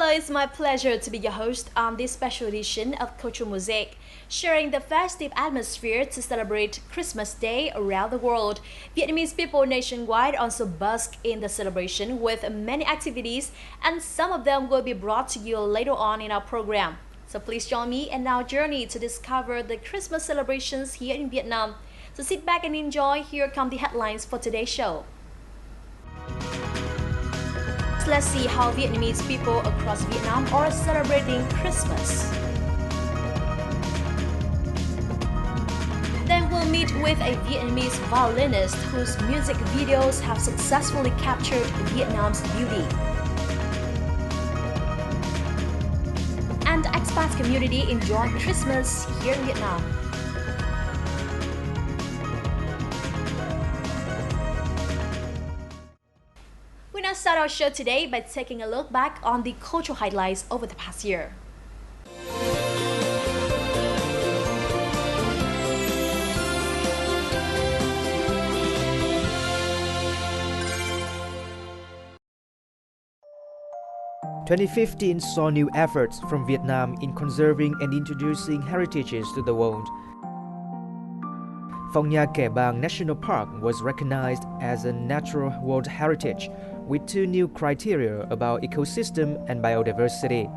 Hello, it's my pleasure to be your host on this special edition of Cultural Mosaic, sharing the festive atmosphere to celebrate Christmas Day around the world. Vietnamese people nationwide also bask in the celebration with many activities, and some of them will be brought to you later on in our program. So please join me in our journey to discover the Christmas celebrations here in Vietnam. So sit back and enjoy. Here come the headlines for today's show. Let's see how Vietnamese people across Vietnam are celebrating Christmas. Then we'll meet with a Vietnamese violinist whose music videos have successfully captured Vietnam's beauty. And expat community enjoy Christmas here in Vietnam. We now start our show today by taking a look back on the cultural highlights over the past year. "2015 saw new efforts from Vietnam in conserving and introducing heritages to the world. Phong Nha Kẻ Bàng National Park was recognized as a natural world heritage with two new criteria about ecosystem and biodiversity.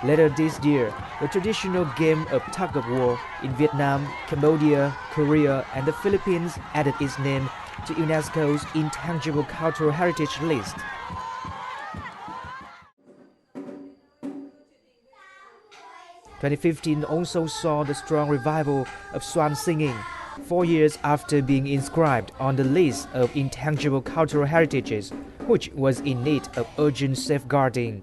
Later this year, the traditional game of tug of war in Vietnam, Cambodia, Korea, and the Philippines added its name to UNESCO's Intangible Cultural Heritage list. "2015 also saw the strong revival of swan singing, 4 years after being inscribed on the list of intangible cultural heritages, which was in need of urgent safeguarding.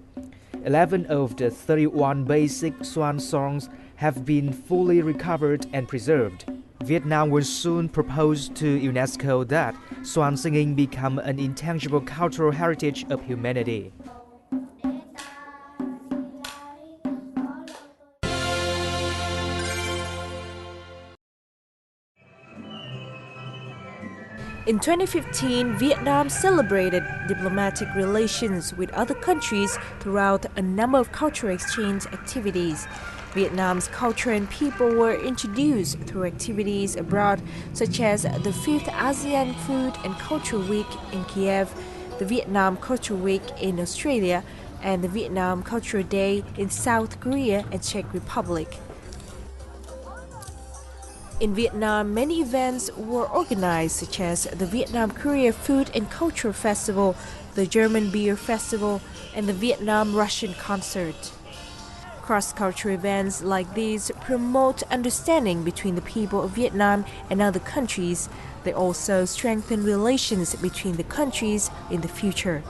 11 of the 31 basic swan songs have been fully recovered and preserved. Vietnam will soon propose to UNESCO that swan singing become an intangible cultural heritage of humanity. In 2015, Vietnam celebrated diplomatic relations with other countries throughout a number of cultural exchange activities. Vietnam's culture and people were introduced through activities abroad such as the 5th ASEAN Food and Culture Week in Kiev, the Vietnam Culture Week in Australia, and the Vietnam Cultural Day in South Korea and Czech Republic. In Vietnam, many events were organized such as the Vietnam-Korea Food and Culture Festival, the German Beer Festival, and the Vietnam-Russian Concert. Cross-cultural events like these promote understanding between the people of Vietnam and other countries. They also strengthen relations between the countries in the future.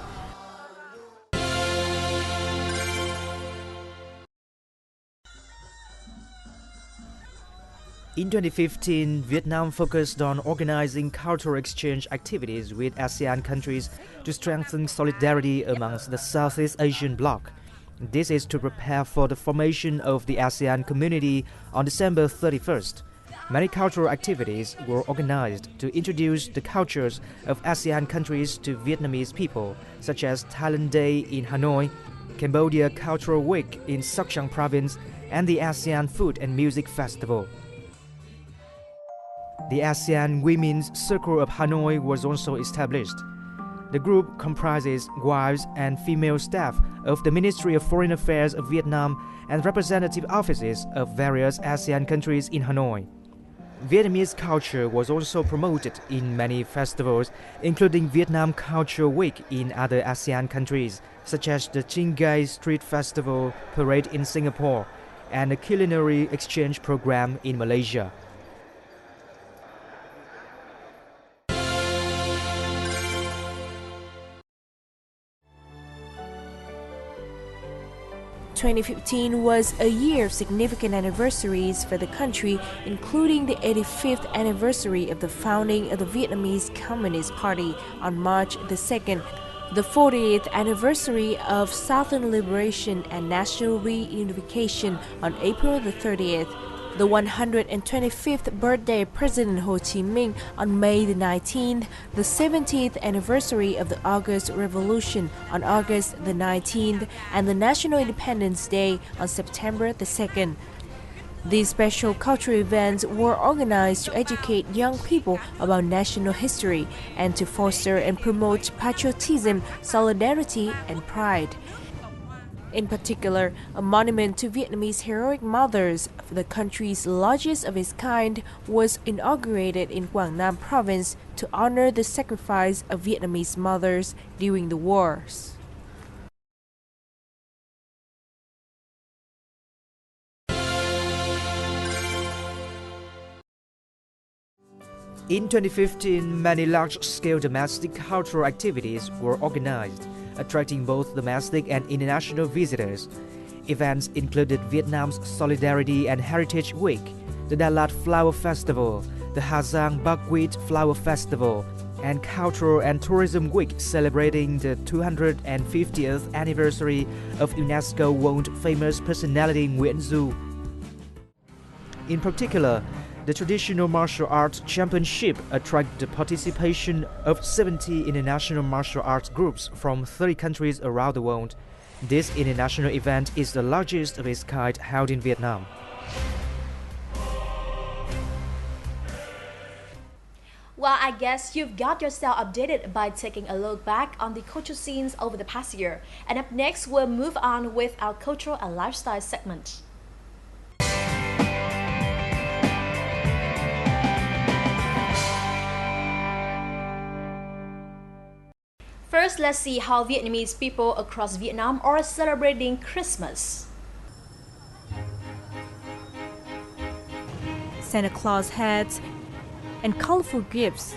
In 2015, Vietnam focused on organizing cultural exchange activities with ASEAN countries to strengthen solidarity amongst the Southeast Asian bloc. This is to prepare for the formation of the ASEAN community on December 31st. Many cultural activities were organized to introduce the cultures of ASEAN countries to Vietnamese people, such as Thailand Day in Hanoi, Cambodia Cultural Week in Sóc Trăng Province, and the ASEAN Food and Music Festival. The ASEAN Women's Circle of Hanoi was also established. The group comprises wives and female staff of the Ministry of Foreign Affairs of Vietnam and representative offices of various ASEAN countries in Hanoi. Vietnamese culture was also promoted in many festivals, including Vietnam Culture Week in other ASEAN countries, such as the Chinh Gai Street Festival Parade in Singapore and the Culinary Exchange Program in Malaysia. " 2015 was a year of significant anniversaries for the country, including the 85th anniversary of the founding of the Vietnamese Communist Party on March the 2nd, the 40th anniversary of Southern Liberation and National Reunification on April the 30th, the 125th birthday of President Ho Chi Minh on May the 19th, the 70th anniversary of the August Revolution on August the 19th, and the National Independence Day on September the 2nd. These special cultural events were organized to educate young people about national history and to foster and promote patriotism, solidarity, and pride. In particular, a monument to Vietnamese heroic mothers, the country's largest of its kind, was inaugurated in Quảng Nam province to honor the sacrifice of Vietnamese mothers during the wars. In 2015, many large-scale domestic cultural activities were organized, attracting both domestic and international visitors. Events included Vietnam's Solidarity and Heritage Week, the Đà Lạt Flower Festival, the Hà Giang Buckwheat Flower Festival, and Cultural and Tourism Week celebrating the 250th anniversary of UNESCO world-famous personality Nguyễn Du. In particular, the Traditional Martial Arts Championship attracted the participation of 70 international martial arts groups from 30 countries around the world. This international event is the largest of its kind held in Vietnam. Well, I guess you've got yourself updated by taking a look back on the cultural scenes over the past year. And up next, we'll move on with our cultural and lifestyle segment. First, let's see how Vietnamese people across Vietnam are celebrating Christmas. Santa Claus hats and colorful gifts.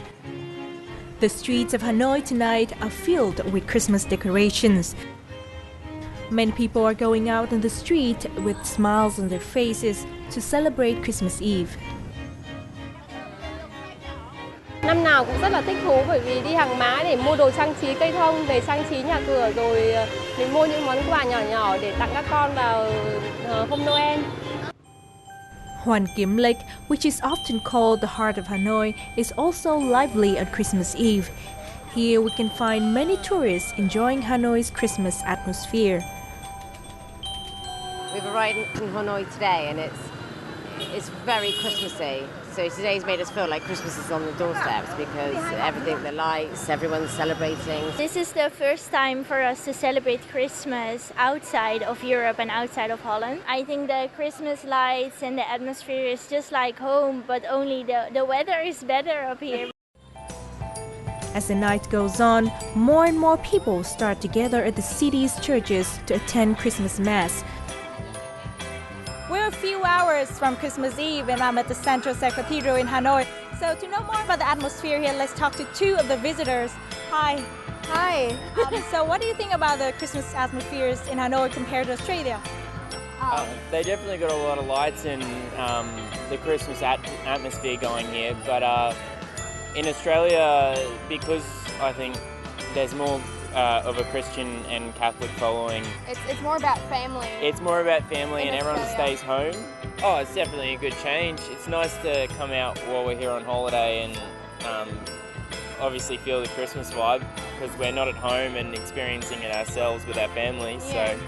The streets of Hanoi tonight are filled with Christmas decorations. Many people are going out on the street with smiles on their faces to celebrate Christmas Eve. Năm nào cũng rất là thích thú bởi vì đi hàng má để mua đồ trang trí cây thông về trang trí nhà cửa, rồi mình mua những món quà nhỏ nhỏ để tặng các con vào hôm Noel. Hoàn Kiếm Lake, which is often called the heart of Hanoi, is also lively on Christmas Eve. Here we can find many tourists enjoying Hanoi's Christmas atmosphere. We've arrived in Hanoi today and it's very Christmassy. So today's made us feel like Christmas is on the doorsteps because everything, the lights, everyone's celebrating. This is the first time for us to celebrate Christmas outside of Europe and outside of Holland. I think the Christmas lights and the atmosphere is just like home, but only the weather is better up here. As the night goes on, more and more people start to gather at the city's churches to attend Christmas Mass. We're a few hours from Christmas Eve and I'm at the Central Cathedral in Hanoi. So to know more about the atmosphere here, let's talk to two of the visitors. Hi. Hi. So what do you think about the Christmas atmospheres in Hanoi compared to Australia? They definitely got a lot of lights and the Christmas atmosphere going here. But in Australia, because I think there's more of a Christian and Catholic following. It's more about family. It's more about family and everyone Australia. stays home. Oh, it's definitely a good change. It's nice to come out while we're here on holiday and obviously feel the Christmas vibe because we're not at home and experiencing it ourselves with our families. Yeah. So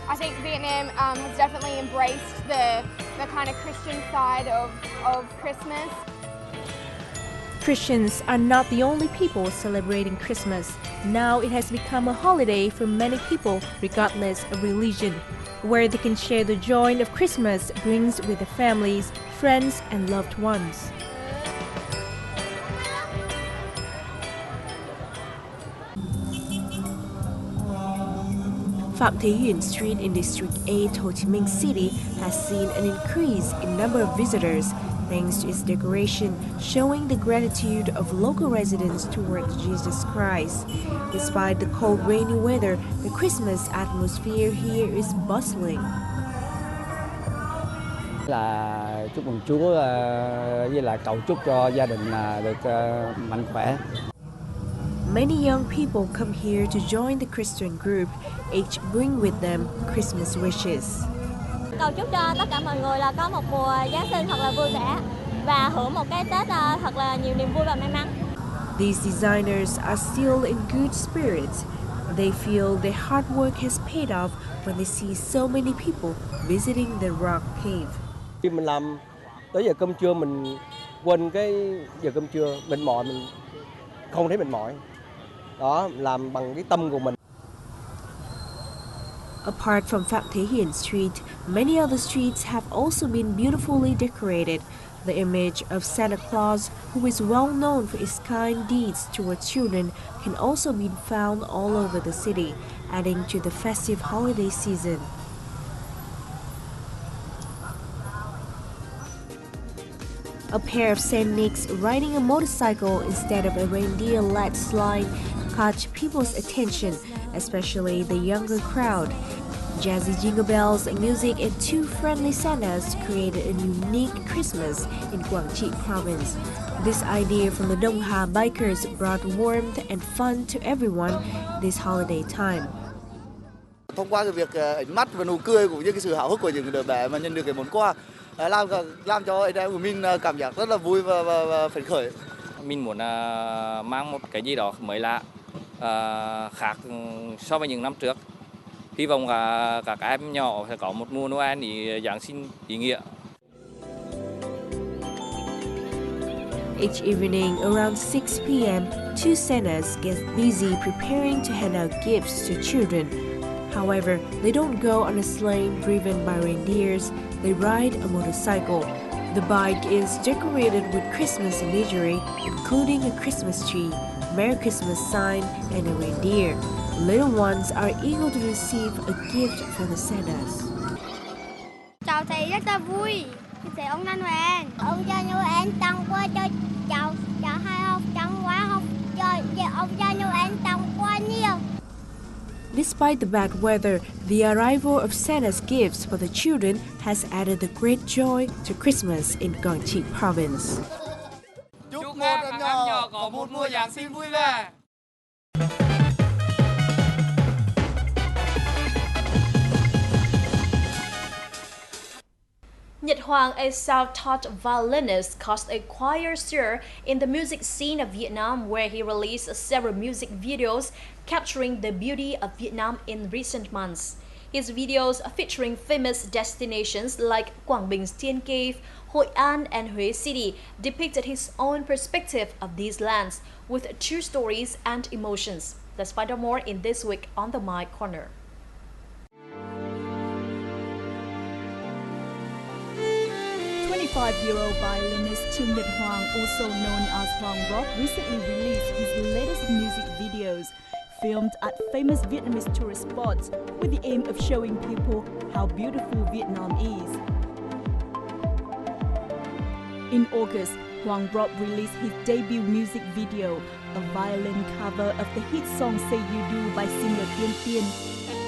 I think Vietnam has definitely embraced the kind of Christian side of Christmas. Christians are not the only people celebrating Christmas. Now it has become a holiday for many people, regardless of religion, where they can share the joy of Christmas brings with their families, friends, and loved ones. Phạm Thế Hiển Street in District 8, Ho Chi Minh City has seen an increase in number of visitors thanks to its decoration, showing the gratitude of local residents towards Jesus Christ. Despite the cold, rainy weather, the Christmas atmosphere here is bustling. Là chúc mừng Chúa với lại cầu chúc cho gia đình được mạnh khỏe. Many young people come here to join the Christian group, each bring with them Christmas wishes. cầu chúc cho tất cả mọi người là có một mùa Giáng sinh thật là vui vẻ và hưởng một cái Tết thật là nhiều niềm vui và may mắn. These designers are still in good spirits. They feel their hard work has paid off when they see so many people visiting the rock cave. Khi mình làm tới giờ cơm trưa mình quên cái giờ cơm trưa, mệt mỏi mình không thấy mệt mỏi. Đó, làm bằng cái tâm của mình. Apart from Phạm Thế Hiển Street, many other streets have also been beautifully decorated. The image of Santa Claus, who is well known for his kind deeds towards children, can also be found all over the city, adding to the festive holiday season. A pair of Saint Nicks riding a motorcycle instead of a reindeer-led slide caught people's attention, especially the younger crowd. Jazzy jingle bells, music, and two friendly Santas created a unique Christmas in Quảng Trị province. This idea from the Đông Hà bikers brought warmth and fun to everyone this holiday time. Thông qua cái việc ánh mắt và nụ cười cũng như cái sự háo hức của những đứa bé mà nhận được cái món quà làm cho anh em của mình cảm giác rất là vui và phấn khởi. Mình muốn mang một cái gì đó mới lạ, khác so với những năm trước. Hy vọng các em nhỏ sẽ có một mùa Noel Giáng sinh ý nghĩa. Each evening around 6 p.m., two Santas get busy preparing to hand out gifts to children. However, they don't go on a sleigh driven by reindeers, they ride a motorcycle. The bike is decorated with Christmas imagery, including a Christmas tree, Merry Christmas sign, and a reindeer. Little ones are eager to receive a gift from the Santas. Cháu thấy rất là vui khi thấy ông Noel. Ông cha Noel tặng quà cho cháu hay học tặng quà học cho ông cha Noel tặng quà nhiều. Despite the bad weather, the arrival of Santa's gifts for the children has added a great joy to Christmas in Quảng Trị province. Chúc các em nhỏ có một mùa Giáng sinh vui vẻ. Nhật Hoàng, a self-taught violinist, caused a choir stir in the music scene of Vietnam, where he released several music videos capturing the beauty of Vietnam in recent months. His videos featuring famous destinations like Quảng Bình Tiên Cave, Hội An, and Huế City depicted his own perspective of these lands with true stories and emotions. Let's find out more in This Week on the Mic Corner. 25-year-old violinist Trương Nhật Hoàng, also known as Hoàng Rock, recently released his latest music videos, filmed at famous Vietnamese tourist spots with the aim of showing people how beautiful Vietnam is. In August, Hoàng Rock released his debut music video, a violin cover of the hit song Say You Do by singer Tiên Tiên.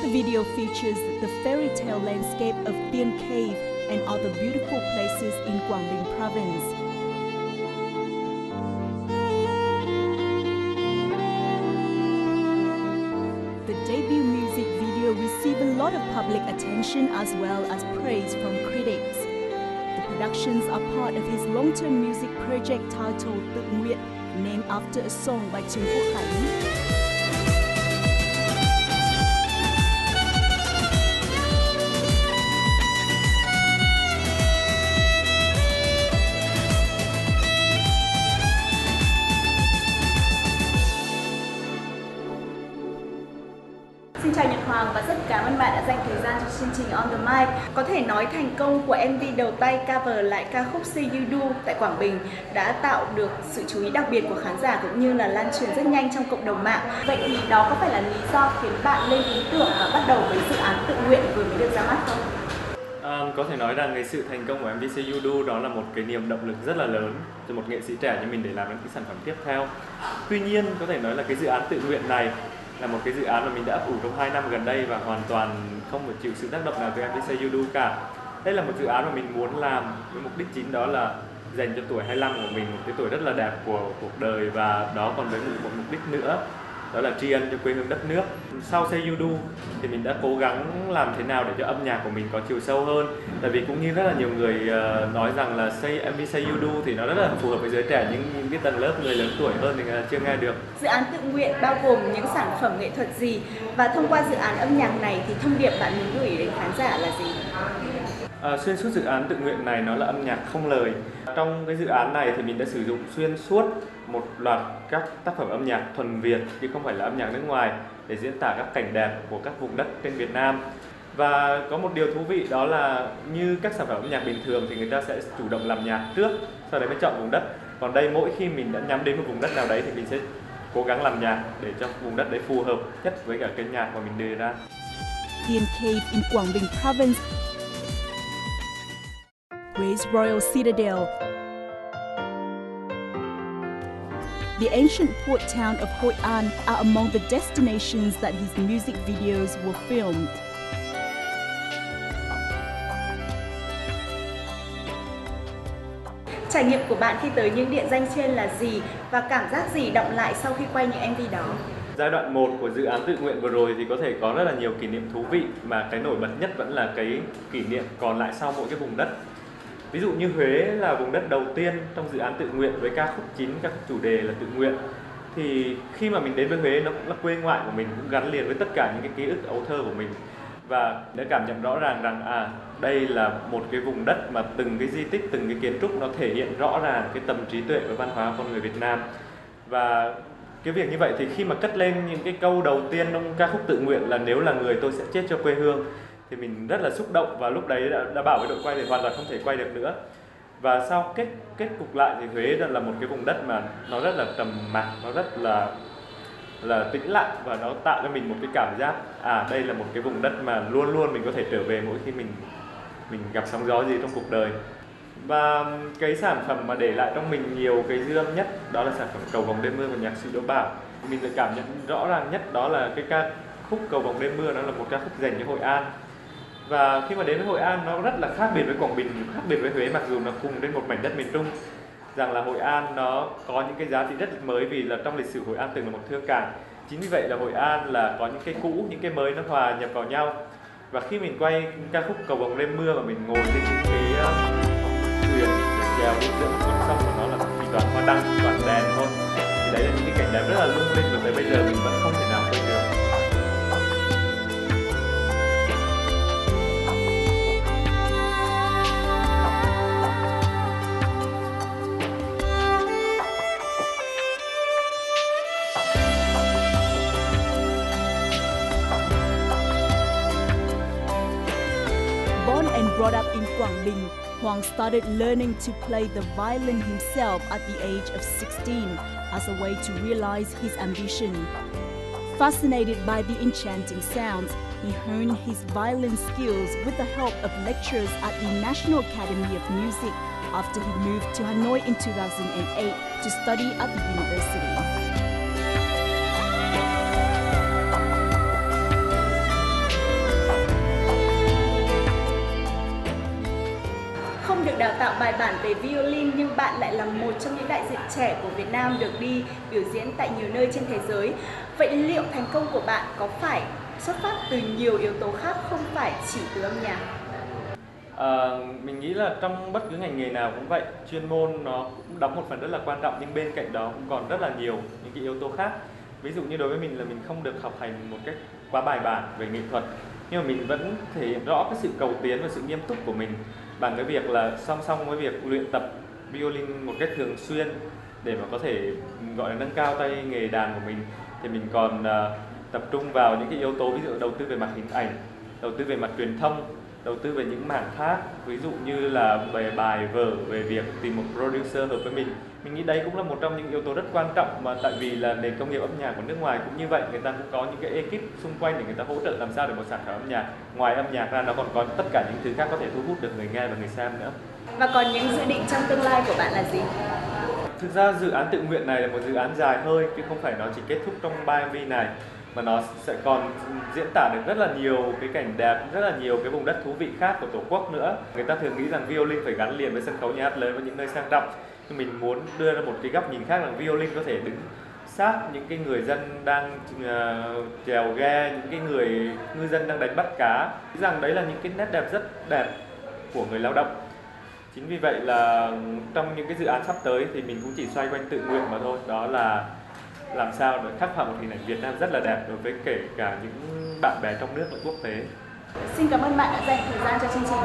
The video features the fairy tale landscape of Tiên Cave and other beautiful places in Quảng Bình province. The debut music video received a lot of public attention as well as praise from critics. The productions are part of his long-term music project titled Tự Nguyện, named after a song by Trương Quốc Khánh. Xin chào Nhật Hoàng và rất cảm ơn bạn đã dành thời gian cho chương trình On The Mic. Có thể nói thành công của MV đầu tay cover lại ca khúc Say You Do tại Quảng Bình đã tạo được sự chú ý đặc biệt của khán giả cũng như là lan truyền rất nhanh trong cộng đồng mạng. Vậy thì đó có phải là lý do khiến bạn lên ý tưởng và bắt đầu với dự án Tự Nguyện vừa mới được ra mắt không? Có thể nói rằng cái sự thành công của MV Say You Do đó là một cái niềm động lực rất là lớn cho một nghệ sĩ trẻ như mình để làm những cái sản phẩm tiếp theo. Tuy nhiên có thể nói là cái dự án Tự Nguyện này là một cái dự án mà mình đã ấp ủ trong 2 năm gần đây và hoàn toàn không phải chịu sự tác động nào từ MV Say You Do cả. Đây là một dự án mà mình muốn làm với mục đích chính đó là dành cho tuổi 25 của mình, một cái tuổi rất là đẹp của cuộc đời, và đó còn với một mục đích nữa đó là tri ân cho quê hương đất nước. Sau Say You Do thì mình đã cố gắng làm thế nào để cho âm nhạc của mình có chiều sâu hơn. Tại vì cũng như rất là nhiều người nói rằng là MV Say You Do thì nó rất là phù hợp với giới trẻ, nhưng những cái tầng lớp người lớn tuổi hơn thì chưa nghe được. Dự án tự nguyện bao gồm những sản phẩm nghệ thuật gì, và thông qua dự án âm nhạc này thì thông điệp bạn muốn gửi đến khán giả là gì? Xuyên suốt dự án tự nguyện này nó là âm nhạc không lời. Trong cái dự án này thì mình đã sử dụng xuyên suốt một loạt các tác phẩm âm nhạc thuần Việt chứ không phải là âm nhạc nước ngoài để diễn tả các cảnh đẹp của các vùng đất trên Việt Nam. Và có một điều thú vị đó là như các sản phẩm âm nhạc bình thường thì người ta sẽ chủ động làm nhạc trước, sau đấy mới chọn vùng đất. Còn đây mỗi khi mình đã nhắm đến một vùng đất nào đấy thì mình sẽ cố gắng làm nhạc để cho vùng đất đấy phù hợp nhất với cả cái nhạc mà mình đưa ra. Tiên Cave in Quảng Bình Province, Grace Royal Citadel, the ancient port town of Hội An are among the destinations that his music videos were filmed. Trải nghiệm của bạn khi tới những địa danh trên là gì, và cảm giác gì đọng lại sau khi quay những MV đó? Giai đoạn 1 của dự án tự nguyện vừa rồi thì có thể có rất là nhiều kỷ niệm thú vị, mà cái nổi bật nhất vẫn là cái kỷ niệm còn lại sau mỗi cái vùng đất. Ví dụ như Huế là vùng đất đầu tiên trong dự án tự nguyện với ca khúc chính, các chủ đề là tự nguyện. Thì khi mà mình đến với Huế, nó cũng là quê ngoại của mình, cũng gắn liền với tất cả những cái ký ức ấu thơ của mình. Và đã cảm nhận rõ ràng rằng đây là một cái vùng đất mà từng cái di tích, từng cái kiến trúc nó thể hiện rõ ràng cái tầm trí tuệ và văn hóa con người Việt Nam. Và cái việc như vậy thì khi mà cất lên những cái câu đầu tiên trong ca khúc tự nguyện là nếu là người tôi sẽ chết cho quê hương, thì mình rất là xúc động, và lúc đấy đã bảo với đội quay thì hoàn toàn không thể quay được nữa. Và sau kết cục lại thì Huế là một cái vùng đất mà nó rất là trầm mặc, nó rất là tĩnh lặng, và nó tạo cho mình một cái cảm giác đây là một cái vùng đất mà luôn luôn mình có thể trở về mỗi khi mình gặp sóng gió gì trong cuộc đời. Và cái sản phẩm mà để lại trong mình nhiều cái dư âm nhất đó là sản phẩm Cầu Vồng Đêm Mưa của nhạc sĩ Đỗ Bảo. Mình lại cảm nhận rõ ràng nhất đó là cái ca khúc Cầu Vồng Đêm Mưa, nó là một ca khúc dành cho Hội An. Và khi mà đến với Hội An nó rất là khác biệt với Quảng Bình, khác biệt với Huế, mặc dù nó cùng trên một mảnh đất miền Trung. Rằng là Hội An nó có những cái giá trị rất mới, vì là trong lịch sử Hội An từng là một thương cảng. Chính vì vậy là Hội An là có những cái cũ, những cái mới nó hòa nhập vào nhau. Và khi mình quay ca khúc Cầu Vồng Đêm Mưa mà mình ngồi trên những cái thuyền để chèo đi giữa một con sông mà nó là chỉ toàn hoa đăng, toàn đèn thôi, thì đấy là những cái cảnh đẹp rất là lung linh, và tới bây giờ mình vẫn không thể nào quên được. Born and brought up in Quảng Bình, Hoàng started learning to play the violin himself at the age of 16 as a way to realize his ambition. Fascinated by the enchanting sounds, he honed his violin skills with the help of lecturers at the National Academy of Music after he moved to Hanoi in 2008 to study at the university. Không được đào tạo bài bản về violin, nhưng bạn lại là một trong những đại diện trẻ của Việt Nam được đi biểu diễn tại nhiều nơi trên thế giới. Vậy liệu thành công của bạn có phải xuất phát từ nhiều yếu tố khác, không phải chỉ từ âm nhạc? Mình nghĩ là trong bất cứ ngành nghề nào cũng vậy, chuyên môn nó cũng đóng một phần rất là quan trọng, nhưng bên cạnh đó cũng còn rất là nhiều những cái yếu tố khác. Ví dụ như đối với mình là mình không được học hành một cách quá bài bản về nghệ thuật, nhưng mà mình vẫn thể hiện rõ cái sự cầu tiến và sự nghiêm túc của mình bằng cái việc là song song với việc luyện tập violin một cách thường xuyên để mà có thể gọi là nâng cao tay nghề đàn của mình, thì mình còn tập trung vào những cái yếu tố, ví dụ đầu tư về mặt hình ảnh, đầu tư về mặt truyền thông, đầu tư về những mảng khác, ví dụ như là về bài vở, về việc tìm một producer hợp với mình. Mình nghĩ đấy cũng là một trong những yếu tố rất quan trọng, mà tại vì là nền công nghiệp âm nhạc của nước ngoài cũng như vậy, người ta cũng có những cái ekip xung quanh để người ta hỗ trợ làm sao để một sản phẩm âm nhạc, ngoài âm nhạc ra nó còn có tất cả những thứ khác có thể thu hút được người nghe và người xem nữa. Và còn những dự định trong tương lai của bạn là gì? Thực ra dự án tự nguyện này là một dự án dài hơi, chứ không phải nó chỉ kết thúc trong 3 MV này, mà nó sẽ còn diễn tả được rất là nhiều cái cảnh đẹp, rất là nhiều cái vùng đất thú vị khác của Tổ quốc nữa. Người ta thường nghĩ rằng violin phải gắn liền với sân khấu, nhà hát lớn và những nơi sang trọng, nhưng mình muốn đưa ra một cái góc nhìn khác, rằng violin có thể đứng xác những cái người dân đang chèo ghe, những cái người ngư dân đang đánh bắt cá. Nghĩ rằng đấy là những cái nét đẹp rất đẹp của người lao động. Chính vì vậy là trong những cái dự án sắp tới thì mình cũng chỉ xoay quanh tự nguyện mà thôi. Đó là làm sao để khắc họa một hình ảnh Việt Nam rất là đẹp đối với kể cả những bạn bè trong nước và quốc tế. Xin cảm ơn bạn đã dành thời gian cho chương trình.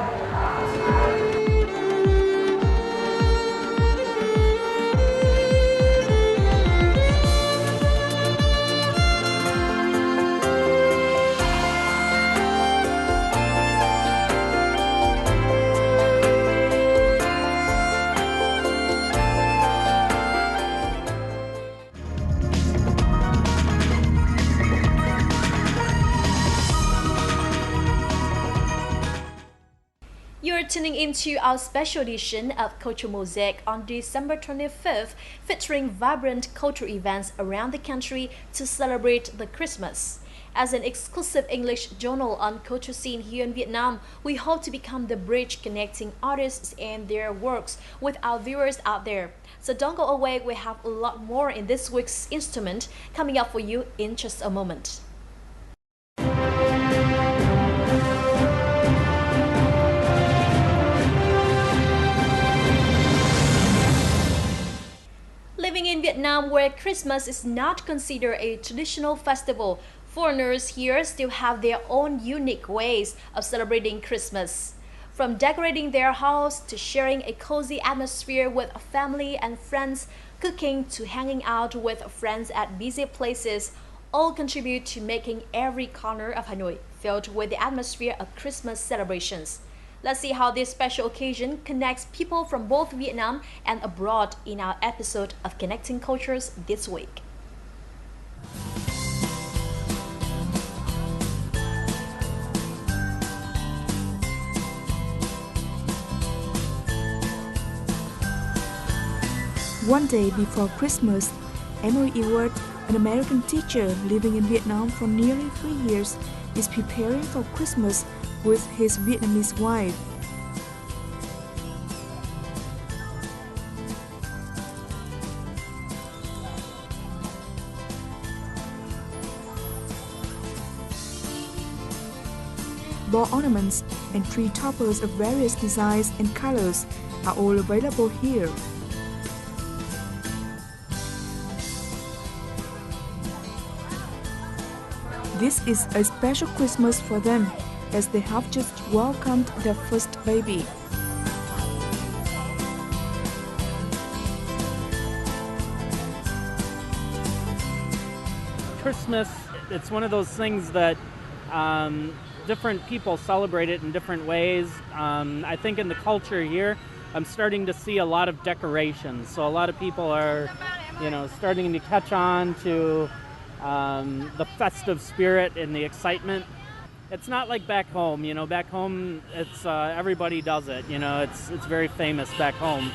You're tuning into our special edition of Culture Mosaic on December 25th, featuring vibrant cultural events around the country to celebrate the Christmas. As an exclusive English journal on culture scene here in Vietnam, we hope to become the bridge connecting artists and their works with our viewers out there. So don't go away, we have a lot more in this week's instrument coming up for you in just a moment. Living in Vietnam, where Christmas is not considered a traditional festival, foreigners here still have their own unique ways of celebrating Christmas. From decorating their house to sharing a cozy atmosphere with family and friends, cooking to hanging out with friends at busy places, all contribute to making every corner of Hanoi filled with the atmosphere of Christmas celebrations. Let's see how this special occasion connects people from both Vietnam and abroad in our episode of Connecting Cultures this week. One day before Christmas, Emory Ewart, an American teacher living in Vietnam for nearly 3 years, is preparing for Christmas with his Vietnamese wife. Ball ornaments and tree toppers of various designs and colors are all available here. This is a special Christmas for them, as they have just welcomed their first baby. Christmas, it's one of those things that different people celebrate it in different ways. I think in the culture here, I'm starting to see a lot of decorations. So a lot of people are, starting to catch on to the festive spirit and the excitement. It's not like back home, back home it's everybody does it, it's very famous back home.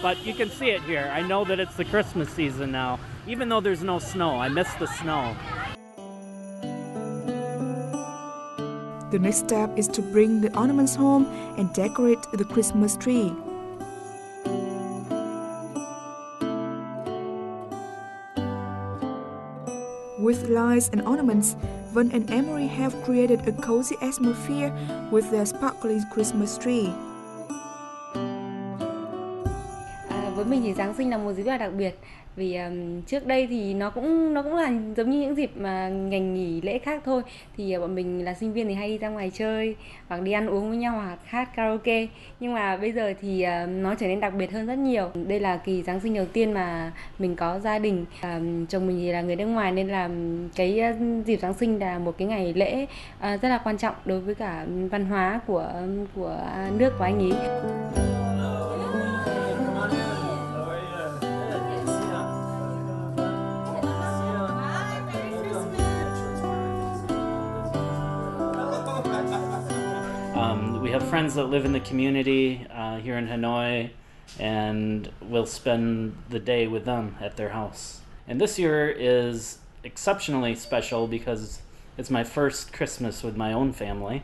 But you can see it here. I know that it's the Christmas season now, even though there's no snow. I miss the snow. The next step is to bring the ornaments home and decorate the Christmas tree. With lights and ornaments, Vân and Emory have created a cozy atmosphere with their sparkling Christmas tree. Với mình thì Giáng sinh là một dịp rất là đặc biệt, vì trước đây thì nó cũng là giống như những dịp mà ngày nghỉ lễ khác thôi, thì bọn mình là sinh viên thì hay đi ra ngoài chơi hoặc đi ăn uống với nhau hoặc hát karaoke, nhưng mà bây giờ thì nó trở nên đặc biệt hơn rất nhiều. Đây là kỳ Giáng sinh đầu tiên mà mình có gia đình, chồng mình thì là người nước ngoài nên là cái dịp Giáng sinh là một cái ngày lễ rất là quan trọng đối với cả văn hóa của nước của anh ấy. We have friends that live in the community here in Hanoi, and we'll spend the day with them at their house. And this year is exceptionally special because it's my first Christmas with my own family.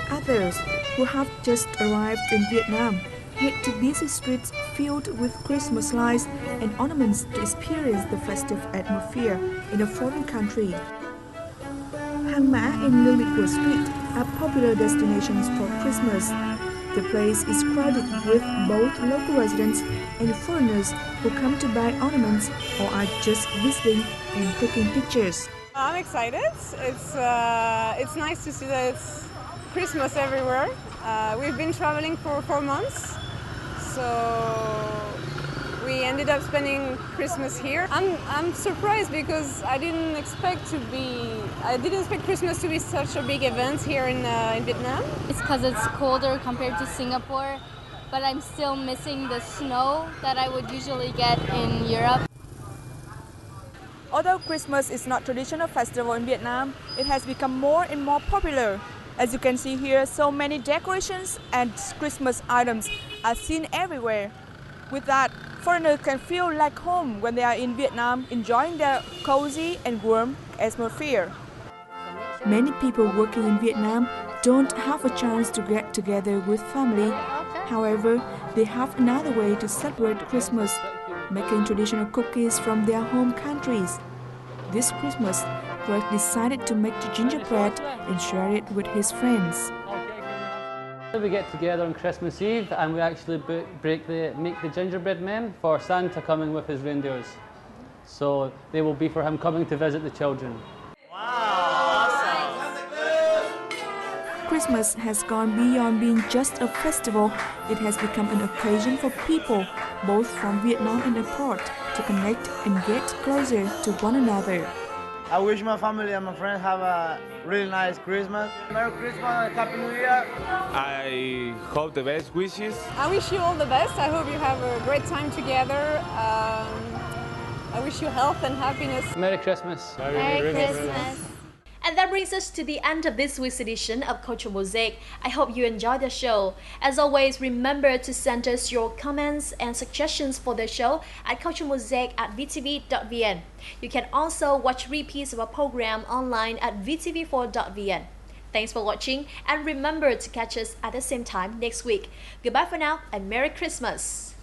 Others who have just arrived in Vietnam head to busy streets filled with Christmas lights and ornaments to experience the festive atmosphere in a foreign country. Hang Ma and Lily Street are popular destinations for Christmas. The place is crowded with both local residents and foreigners who come to buy ornaments or are just visiting and taking pictures. I'm excited. It's nice to see that it's Christmas everywhere. We've been traveling for 4 months, so we ended up spending Christmas here. I'm surprised because I didn't expect Christmas to be such a big event here in Vietnam. It's because it's colder compared to Singapore, but I'm still missing the snow that I would usually get in Europe. Although Christmas is not a traditional festival in Vietnam, it has become more and more popular. As you can see here, so many decorations and Christmas items are seen everywhere. With that, foreigners can feel like home when they are in Vietnam, enjoying their cozy and warm atmosphere. Many people working in Vietnam don't have a chance to get together with family. However, they have another way to celebrate Christmas, making traditional cookies from their home countries. This Christmas, Greg decided to make the gingerbread and share it with his friends. We get together on Christmas Eve and we actually make the gingerbread men for Santa coming with his reindeers. So they will be for him coming to visit the children. Christmas has gone beyond being just a festival. It has become an occasion for people, both from Vietnam and abroad, to connect and get closer to one another. I wish my family and my friends have a really nice Christmas. Merry Christmas and Happy New Year. I hope the best wishes. I wish you all the best. I hope you have a great time together. I wish you health and happiness. Merry Christmas. Merry Christmas. And that brings us to the end of this week's edition of Culture Mosaic. I hope you enjoyed the show. As always, remember to send us your comments and suggestions for the show at culturemosaic@vtv.vn. You can also watch repeats of our program online at vtv4.vn. Thanks for watching, and remember to catch us at the same time next week. Goodbye for now, and Merry Christmas!